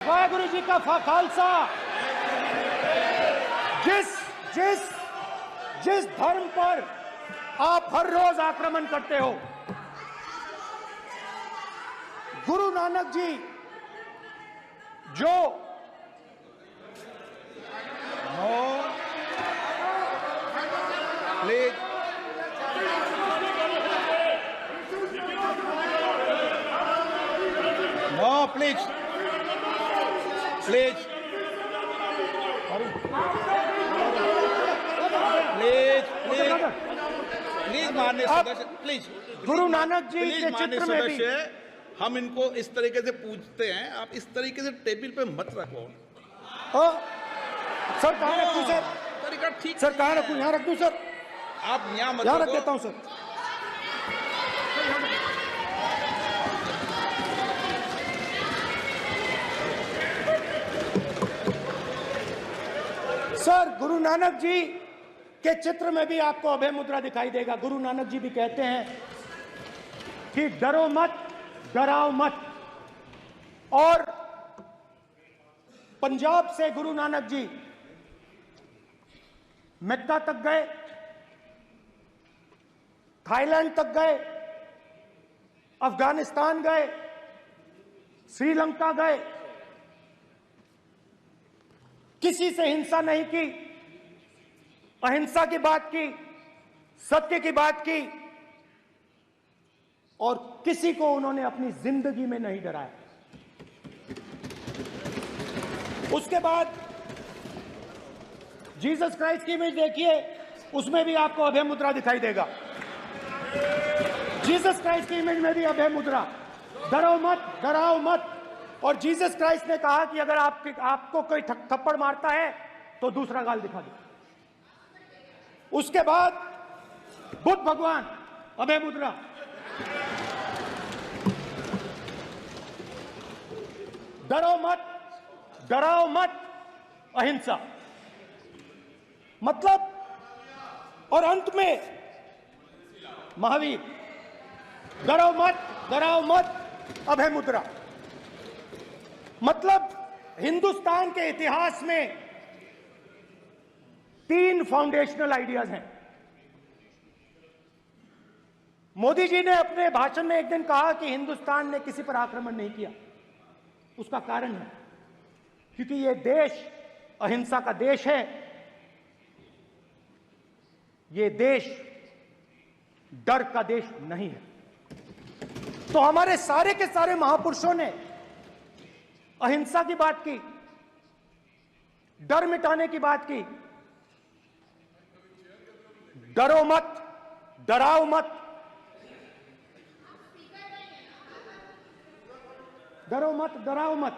वाहेगुरु जी का खालसा। जिस जिस जिस धर्म पर आप हर रोज आक्रमण करते हो, गुरु नानक जी जो please please please please please please माननीय सदस्य, प्लीज गुरु नानक जी के माननीय चित्र में भी सदस्य, हम इनको इस तरीके से पूछते हैं, आप इस तरीके से टेबल पे मत रखो। सर कहाँ रखूं सर? तरीका ठीक सर कहाँ रखूं? यहाँ रख दूं सर? आप यहाँ मत यहाँ रख रखो। देता हूं सर। सर गुरु नानक जी के चित्र में भी आपको अभय मुद्रा दिखाई देगा। गुरु नानक जी भी कहते हैं कि डरो मत, डराओ मत। और पंजाब से गुरु नानक जी मक्का तक गए, थाईलैंड तक गए, अफगानिस्तान गए, श्रीलंका गए, किसी से हिंसा नहीं की, अहिंसा की बात की, सत्य की बात की, और किसी को उन्होंने अपनी जिंदगी में नहीं डराया। उसके बाद जीसस क्राइस्ट की इमेज देखिए, उसमें भी आपको अभय मुद्रा दिखाई देगा। जीसस क्राइस्ट की इमेज में भी अभय मुद्रा, डरो मत, डराओ मत। और जीसस क्राइस्ट ने कहा कि अगर आपको कोई थप्पड़ मारता है तो दूसरा गाल दिखा दो। उसके बाद बुद्ध भगवान, अभय मुद्रा, डरो मत, डराओ मत, अहिंसा। मतलब, और अंत में महावीर, डरो मत, डराओ मत, अभय मुद्रा। मतलब हिंदुस्तान के इतिहास में 3 फाउंडेशनल आइडियाज हैं। मोदी जी ने अपने भाषण में एक दिन कहा कि हिंदुस्तान ने किसी पर आक्रमण नहीं किया। उसका कारण है क्योंकि यह देश अहिंसा का देश है, यह देश डर का देश नहीं है। तो हमारे सारे के सारे महापुरुषों ने अहिंसा की बात की, डर मिटाने की बात की। डरो मत, डराओ मत, डरो मत, डराओ मत।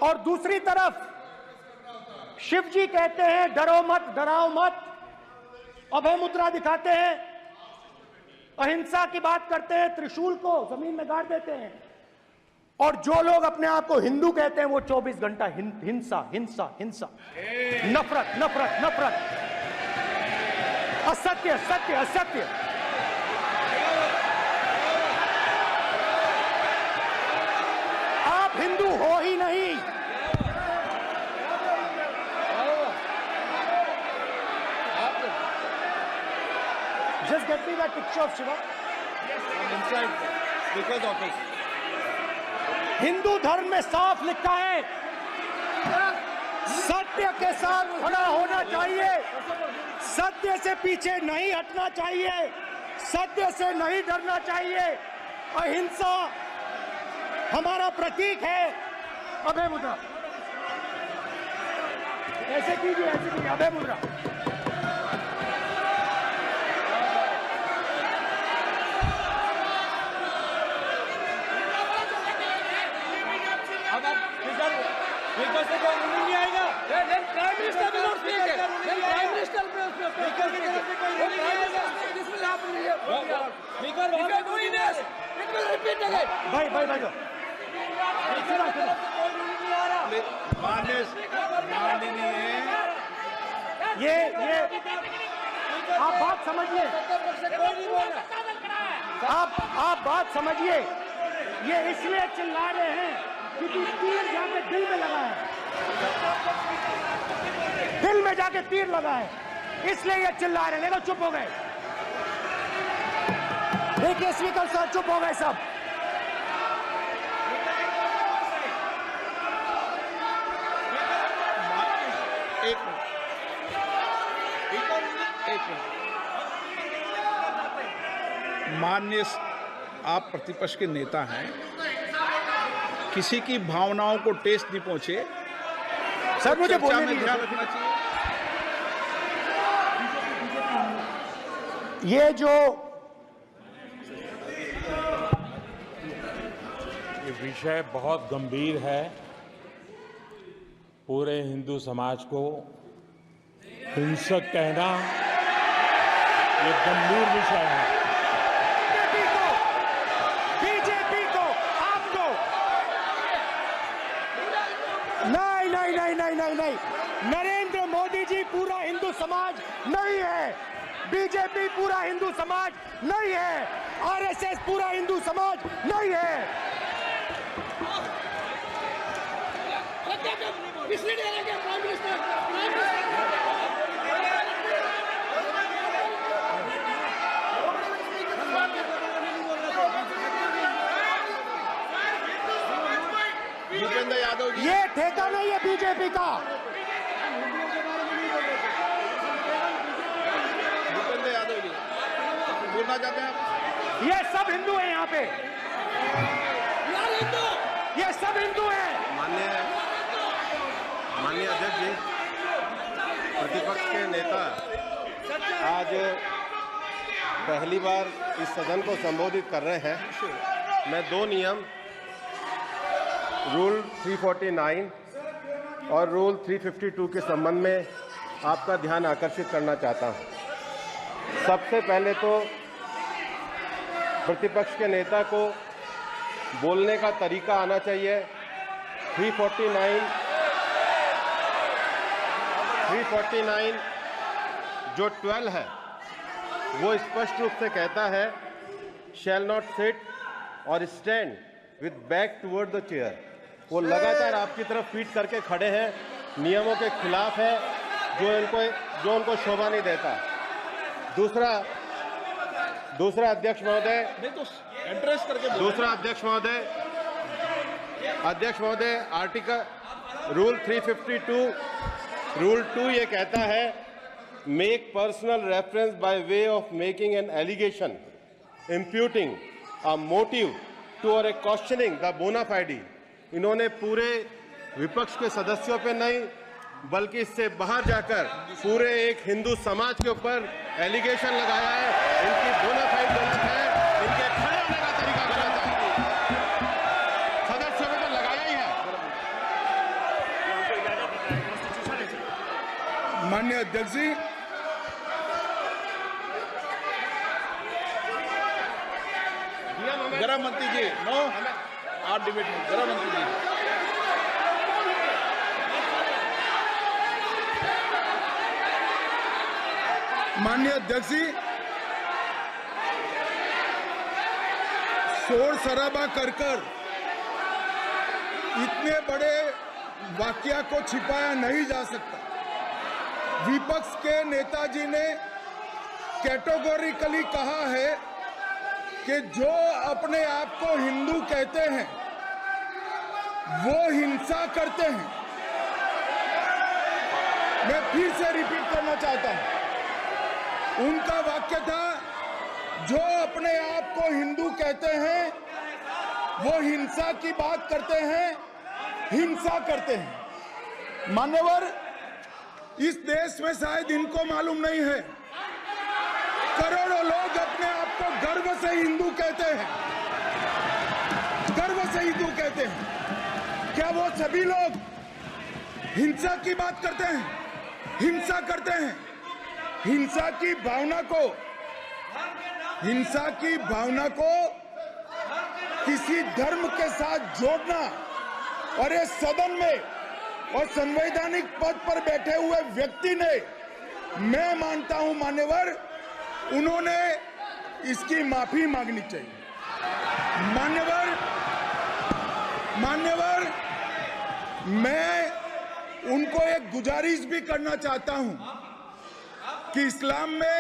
और दूसरी तरफ शिव जी कहते हैं डरो मत, डराओ मत, अभय मुद्रा दिखाते हैं, अहिंसा की बात करते हैं, त्रिशूल को जमीन में गाड़ देते हैं। और जो लोग अपने आप को हिंदू कहते हैं वो 24 घंटा हिंसा, हिंसा, हिंसा, नफरत, नफरत, नफरत, असत्य, सत्य, असत्य। आप हिंदू हो ही नहीं। Just get me that picture of Shiva. inside because of it. Hindu धर्म में साफ लिखा है, सत्य के साथ खड़ा होना चाहिए, सत्य से पीछे नहीं हटना चाहिए, सत्य से नहीं डरना चाहिए। अहिंसा हमारा प्रतीक है। अभय मुद्रा ऐसे कीजिए, ऐसे कीजिए, अभय मुद्रा। नहीं आएगा। Prime minister will not speak it. Then prime minister will speak it. If you are doing this, it will repeat again. भाई भाई भाई ये आप बात समझिए, आप बात समझिए। ये इसलिए चिल्ला रहे हैं क्योंकि तीर जाके दिल में लगा है, दिल में जाके तीर लगा है, इसलिए ये चिल्ला रहे हैं। देखो चुप हो गए, देखिए स्पीकर साहब चुप हो गए सब। एक मिनट, माननीय आप प्रतिपक्ष के नेता हैं, किसी की भावनाओं को ठेस नहीं पहुंचे, सर मुझे चर्चा बोलने में दीजिए। ध्यान रखना चाहिए। ये विषय बहुत गंभीर है, पूरे हिंदू समाज को हिंसक कहना ये गंभीर विषय है। बीजेपी को आपको नहीं, नरेंद्र मोदी जी पूरा हिंदू समाज नहीं है, बीजेपी पूरा हिंदू समाज नहीं है, आरएसएस पूरा हिंदू समाज नहीं है। भूपेंद्र यादव जी, ये ठेका नहीं है बीजेपी का। भूपेंद्र यादव जी बोलना चाहते हैं आप? ये सब हिंदू हैं यहाँ पे, ये सब हिंदू हैं। माननीय अध्यक्ष जी, प्रतिपक्ष के नेता आज पहली बार इस सदन को संबोधित कर रहे हैं। मैं दो नियम रूल 349 और रूल 352 के संबंध में आपका ध्यान आकर्षित करना चाहता हूं। सबसे पहले तो प्रतिपक्ष के नेता को बोलने का तरीका आना चाहिए। 349 जो 12 है वो स्पष्ट रूप से कहता है शैल नॉट सिट और stand with back toward the chair. वो लगातार आपकी तरफ पीठ करके खड़े हैं, नियमों के खिलाफ है, जो उनको शोभा नहीं देता। दूसरा अध्यक्ष महोदय, नहीं तो एड्रेस करके बोलो। दूसरा अध्यक्ष महोदय आर्टिकल रूल 352 रूल 2 ये कहता है make personal reference by way of making an allegation imputing a motive to और ए क्वेश्चनिंग द बोना फाइडी। इन्होंने पूरे विपक्ष के सदस्यों पे नहीं बल्कि इससे बाहर जाकर पूरे एक हिंदू समाज के ऊपर एलिगेशन लगाया है। इनकी बोना फाइड गलत है, इनके खड़े होने का तरीका गलत है। सदस्यों में तो लगाया ही है। माननीय अध्यक्ष जी, गृह मंत्री जी, नो आप डिबेट में। गृह मंत्री जी, माननीय अध्यक्ष जी, शोर शराबा कर इतने बड़े वाकया को छिपाया नहीं जा सकता। विपक्ष के नेताजी ने कैटेगोरिकली कहा है कि जो अपने आप को हिंदू कहते हैं वो हिंसा करते हैं। मैं फिर से रिपीट करना चाहता हूं, उनका वाक्य था जो अपने आप को हिंदू कहते हैं वो हिंसा की बात करते हैं, हिंसा करते हैं। मान्यवर, इस देश में शायद इनको मालूम नहीं है, करोड़ों लोग अपने आप को गर्व से हिंदू कहते हैं, गर्व से हिंदू कहते हैं। क्या वो सभी लोग हिंसा की बात करते हैं, हिंसा करते हैं? हिंसा की भावना को किसी धर्म के साथ जोड़ना और इस सदन में और संवैधानिक पद पर बैठे हुए व्यक्ति ने, मैं मानता हूं मान्यवर, उन्होंने इसकी माफी मांगनी चाहिए। मान्यवर, मैं उनको एक गुजारिश भी करना चाहता हूं कि इस्लाम में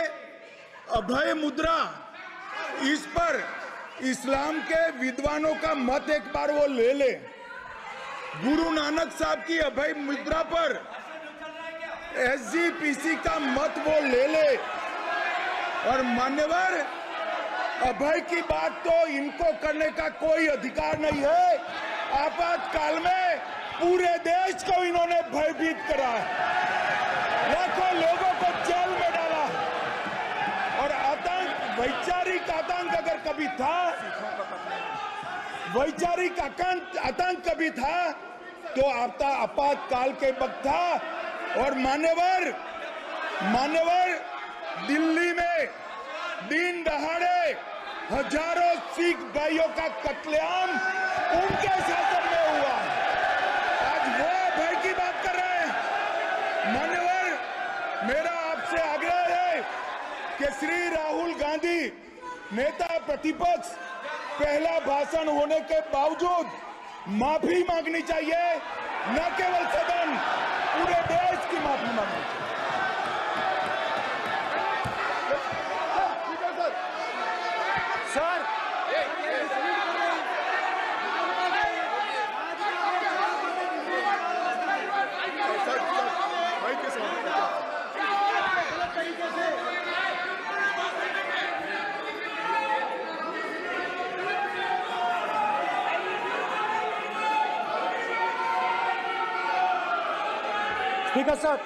अभय मुद्रा, इस पर इस्लाम के विद्वानों का मत एक बार वो ले ले। गुरु नानक साहब की अभय मुद्रा पर SGPC का मत वो ले ले। और मान्यवर, अभय की बात तो इनको करने का कोई अधिकार नहीं है। आपातकाल में पूरे देश को इन्होंने भयभीत करा है, लाखों लोगों को जेल में डाला। और आतंक, वैचारिक आतंक अगर कभी था, वैचारिक आतंक कभी था तो आपातकाल के वक्त था। और मान्यवर, दिल्ली में दिन दहाड़े हजारों सिख भाइयों का कत्लेआम उनके शासन में हुआ। आज वो भय की बात कर रहे हैं। मान्यवर, मेरा आपसे आग्रह है कि श्री राहुल गांधी, नेता प्रतिपक्ष, पहला भाषण होने के बावजूद माफी मांगनी चाहिए। न केवल सदन, पूरे देश की माफी मांगनी चाहिए। सर, स्पीकर सर,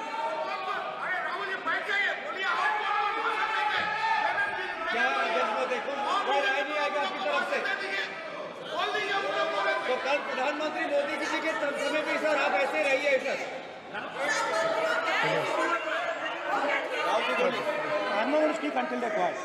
तो कल प्रधानमंत्री मोदी जी के समय भी सर आप ऐसे रहिए sir. I'm not going to speak until they're quiet.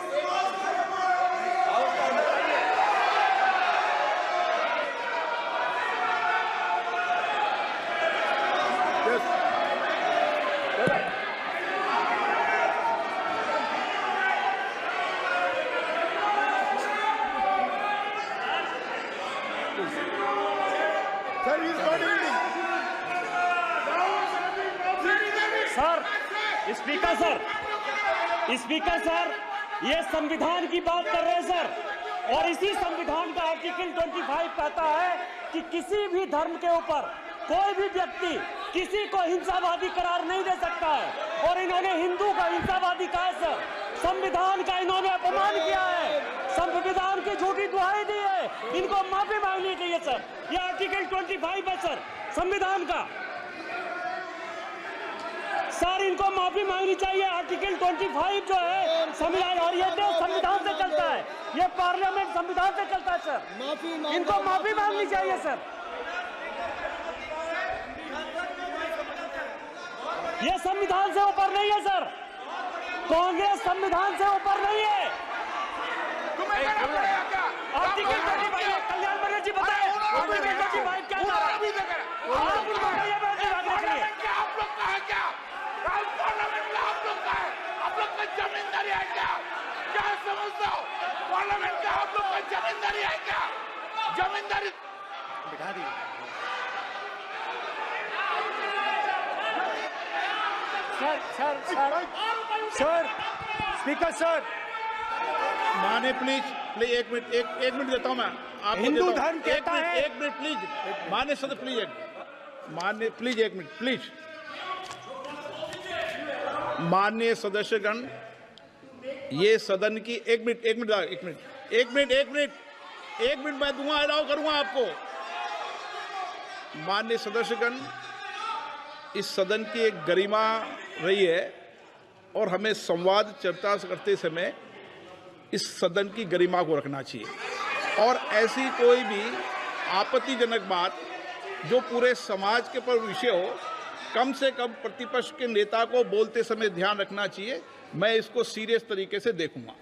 Sir, speaker sir, ये संविधान की बात कर रहे हैं सर। और इसी संविधान का आर्टिकल 25 कहता है कि किसी भी धर्म के ऊपर कोई भी व्यक्ति किसी को हिंसावादी करार नहीं दे सकता है। और इन्होंने हिंदू का हिंसावादी कहा है सर। संविधान का इन्होंने अपमान किया है, संविधान की झूठी दुहाई दी है। इनको माफी मांगनी चाहिए सर। ये आर्टिकल 25 है सर संविधान का। सर, इनको माफी मांगनी चाहिए। आर्टिकल 25 जो है संविधान, और ये देश संविधान से चलता है, ये पार्लियामेंट संविधान से चलता है सर। इनको माफी मांगनी चाहिए सर। ये संविधान से ऊपर नहीं है सर। कांग्रेस संविधान से ऊपर नहीं है। आर्टिकल 25, कल्याण बनर्जी बताए आर्टिकल 25 क्या था? आप उनको कहिए आप लोग का है क्या? पार्लियामेंट में आप लोग का है? आप लोग का जमींदारी है क्या? क्या समझते हो? पार्लियामेंट का आप लोग का जमींदारी है क्या? जमींदारी बिठा दी। सर, स्पीकर सर, माने प्लीज एक मिनट देता हूं मैं आपको। हिंदू धर्म कहता है। एक मिनट प्लीज, माने सदस्य प्लीज, मान्य प्लीज, एक मिनट प्लीज। माननीय सदस्यगण, ये सदन की एक मिनट मैं दूंगा, अलाउ करूंगा आपको। माननीय सदस्यगण, इस सदन की एक गरिमा रही है और हमें संवाद चर्चा करते समय इस सदन की गरिमा को रखना चाहिए। और ऐसी कोई भी आपत्तिजनक बात जो पूरे समाज के पर विषय हो, कम से कम प्रतिपक्ष के नेता को बोलते समय ध्यान रखना चाहिए। मैं इसको सीरियस तरीके से देखूंगा।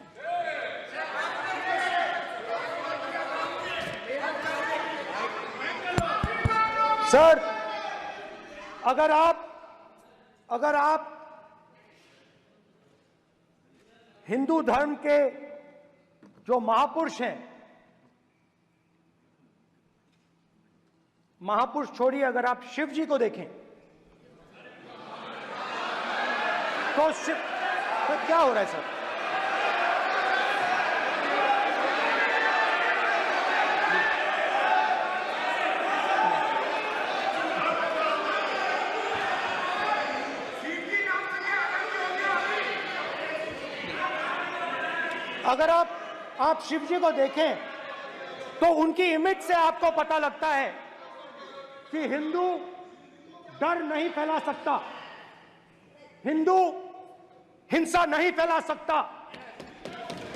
सर, अगर आप हिंदू धर्म के जो महापुरुष हैं महापुरुष छोड़िए, अगर आप शिव जी को देखें तो शिव तो क्या हो रहा है सर? अगर आप शिव जी को देखें तो उनकी इमेज से आपको पता लगता है कि हिंदू डर नहीं फैला सकता, हिंदू हिंसा नहीं फैला सकता,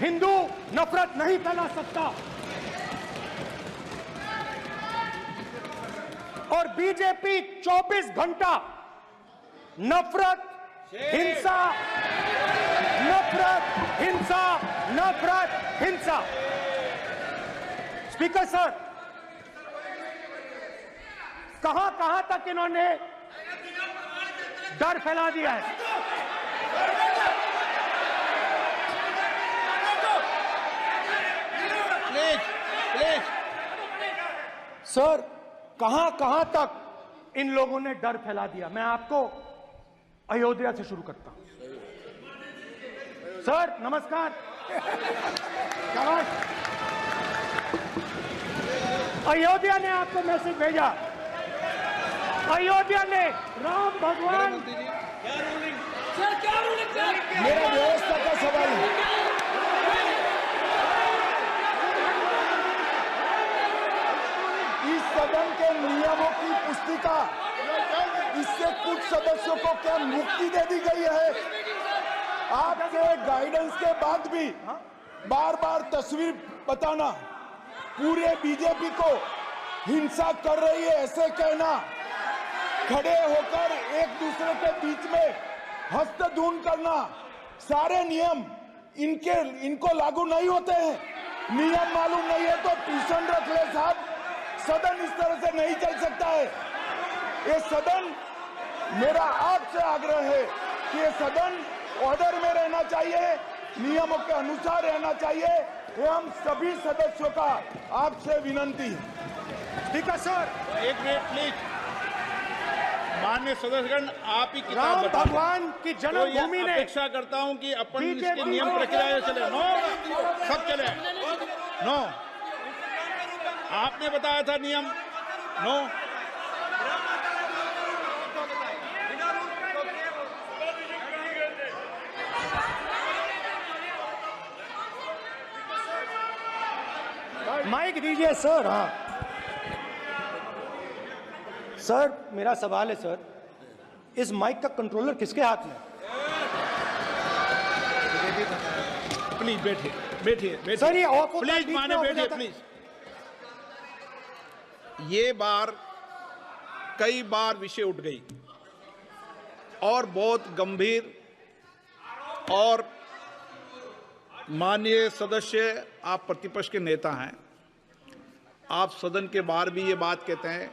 हिंदू नफरत नहीं फैला सकता। और बीजेपी 24 घंटा नफरत, हिंसा, नफरत, हिंसा, नफरत, हिंसा। स्पीकर सर, कहां कहां तक इन्होंने डर फैला दिया है? प्लीज सर, कहां कहां तक इन लोगों ने डर फैला दिया? मैं आपको अयोध्या से शुरू करता हूं। सर नमस्कार। अयोध्या ने आपको मैसेज भेजा, अयोध्या ने राम भगवान। मेरा व्यवस्था का सवाल है। इस सदन के नियमों की पुस्तिका, इससे कुछ सदस्यों को क्या मुक्ति दे दी गई है? आपके गाइडेंस के बाद भी बार बार तस्वीर बताना, पूरे बीजेपी को हिंसा कर रही है ऐसे कहना, खड़े होकर एक दूसरे के बीच में हस्तधून करना, सारे नियम इनको लागू नहीं होते हैं। नियम मालूम नहीं है तो ट्यूशन रख ले साहब, सदन इस तरह से नहीं चल सकता है। ये सदन, मेरा आपसे आग्रह है कि ये सदन ऑर्डर में रहना चाहिए, नियमों के अनुसार रहना चाहिए। ये हम सभी सदस्यों का आपसे विनंती है। स्पीकर सर, एक मिनट प्लीज। माननीय सदस्यगण, आप ही किताब राम बताओ। भगवान की जन्मभूमि तो ने अपेक्षा करता हूं कि अपन इसके नियम प्रक्रिया चले। नो, सब चले। नो, आपने बताया था नियम। नो, माइक दीजिए सर। हाँ सर, मेरा सवाल है सर, इस माइक का कंट्रोलर किसके हाथ में? प्लीज बैठिए, बैठिए सर ये ऑफ होता है, प्लीज बीच में माने ऑफ हो बैठिए जाता है। प्लीज। ये बार कई बार विषय उठ गई और बहुत गंभीर, और माननीय सदस्य, आप प्रतिपक्ष के नेता हैं, आप सदन के बाहर भी ये बात कहते हैं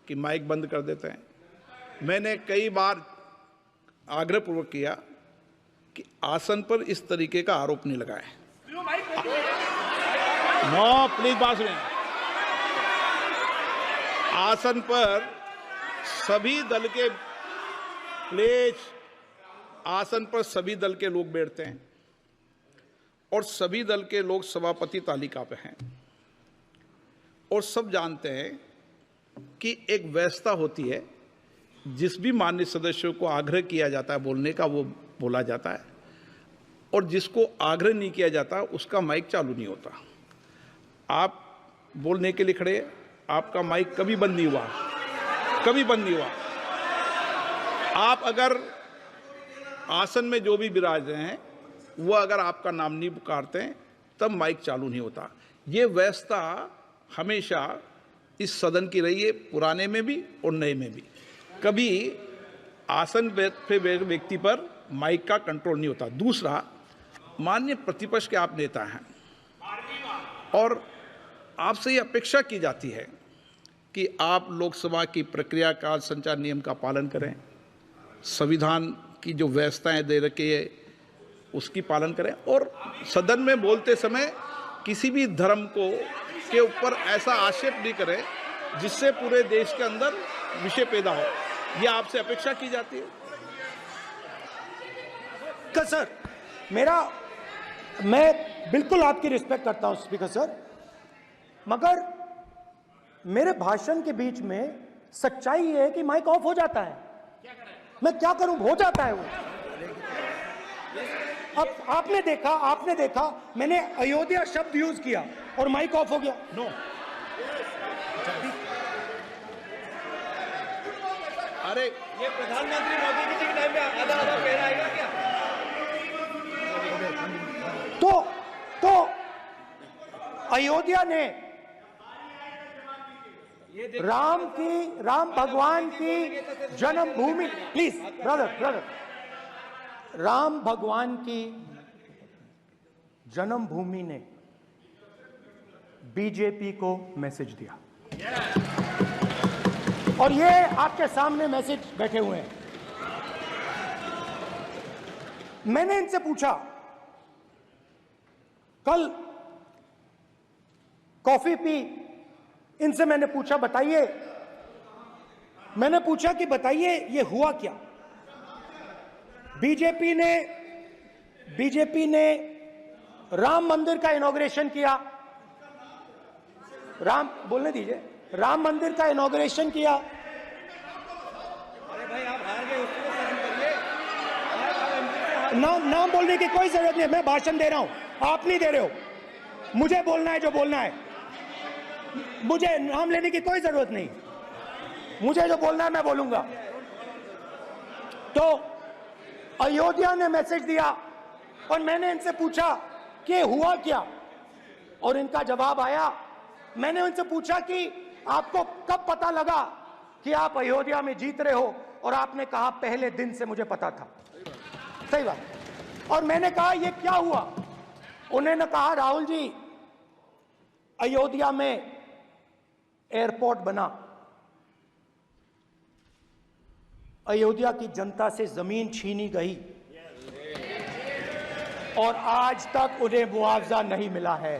कि माइक बंद कर देते हैं। मैंने कई बार आग्रहपूर्वक किया कि आसन पर इस तरीके का आरोप नहीं लगाएं। नो, प्लीज बात सुनिए। आसन पर सभी दल के, प्लीज, आसन पर सभी दल के लोग बैठते हैं और सभी दल के लोग सभापति तालिका पे हैं, और सब जानते हैं कि एक व्यवस्था होती है, जिस भी माननीय सदस्यों को आग्रह किया जाता है बोलने का वो बोला जाता है, और जिसको आग्रह नहीं किया जाता उसका माइक चालू नहीं होता। आप बोलने के लिए खड़े, आपका माइक कभी बंद नहीं हुआ, कभी बंद नहीं हुआ। आप अगर आसन में जो भी विराज रहे हैं वो अगर आपका नाम नहीं पुकारते हैं तब माइक चालू नहीं होता। ये व्यवस्था हमेशा इस सदन की रही है, पुराने में भी और नए में भी। कभी आसन पे व्यक्ति पर माइक का कंट्रोल नहीं होता। दूसरा, माननीय प्रतिपक्ष के आप नेता हैं और आपसे ये अपेक्षा की जाती है कि आप लोकसभा की प्रक्रिया काल संचार नियम का पालन करें, संविधान की जो व्यवस्थाएं दे रखी है उसकी पालन करें, और सदन में बोलते समय किसी भी धर्म को के ऊपर ऐसा आक्षेप नहीं करें जिससे पूरे देश के अंदर विषय पैदा हो, ये आपसे अपेक्षा की जाती है। सर, मैं बिल्कुल आपकी रिस्पेक्ट करता हूं स्पीकर सर, मगर मेरे भाषण के बीच में सच्चाई ये है कि माइक ऑफ हो जाता है। मैं क्या करूं, हो जाता है वो। अब आपने देखा मैंने अयोध्या शब्द यूज किया और माइक ऑफ हो गया। नो, अरे ये प्रधानमंत्री मोदी जी के टाइम में आधा आधा पैर आएगा क्या? तो अयोध्या ने राम भगवान की जन्मभूमि, प्लीज ब्रदर, राम भगवान की जन्मभूमि ने बीजेपी को मैसेज दिया, और ये आपके सामने मैसेज बैठे हुए हैं। मैंने इनसे पूछा, कल कॉफी पी, इनसे मैंने पूछा बताइए ये हुआ क्या? बीजेपी ने राम मंदिर का इनॉग्रेशन किया, बोलने दीजिए, राम मंदिर का इनॉग्रेशन किया। अरे भाई आप हार गए, उसको शासन करिए। नाम बोलने की कोई जरूरत नहीं है, मैं भाषण दे रहा हूं, आप नहीं दे रहे हो। मुझे बोलना है जो बोलना है, मुझे नाम लेने की कोई जरूरत नहीं, मुझे जो बोलना है मैं बोलूंगा। तो अयोध्या ने मैसेज दिया और मैंने इनसे पूछा कि हुआ क्या, और इनका जवाब आया। मैंने उनसे पूछा कि आपको कब पता लगा कि आप अयोध्या में जीत रहे हो, और आपने कहा पहले दिन से मुझे पता था। सही बात। और मैंने कहा ये क्या हुआ? उन्होंने कहा राहुल जी, अयोध्या में एयरपोर्ट बना, अयोध्या की जनता से जमीन छीनी गई और आज तक उन्हें मुआवजा नहीं मिला है।